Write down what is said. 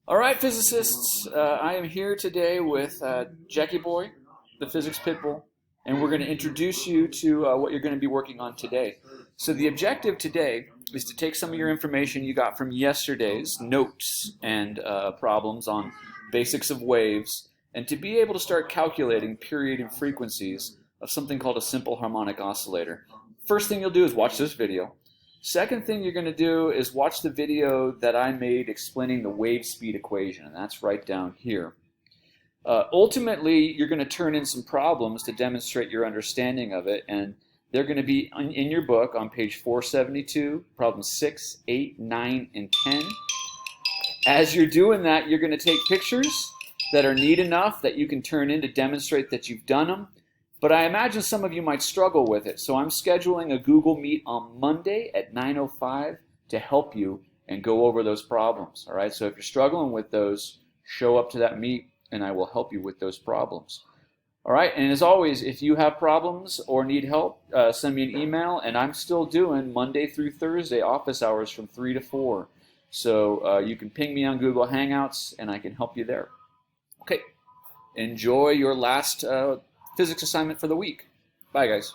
All right, physicists, I am here today with Jackie Boy, the physics pitbull, and we're going to introduce you to what you're going to be working on today. So the objective today is to take some of your information you got from yesterday's notes and problems on basics of waves, and to be able to start calculating period and frequencies of something called a simple harmonic oscillator. First thing you'll do is watch this video. Second thing you're going to do is watch the video that I made explaining the wave speed equation, and that's right down here. Ultimately, you're going to turn in some problems to demonstrate your understanding of it, and they're going to be in your book on page 472, problems 6, 8, 9, and 10. As you're doing that, you're going to take pictures that are neat enough that you can turn in to demonstrate that you've done them. But I imagine some of you might struggle with it, so I'm scheduling a Google Meet on Monday at 9:05 to help you and go over those problems. All right, so if you're struggling with those, show up to that meet and I will help you with those problems. All right, and as always, if you have problems or need help, send me an email, and I'm still doing Monday through Thursday office hours from 3 to 4. So you can ping me on Google Hangouts and I can help you there. Okay, enjoy your last physics assignment for the week. Bye, guys.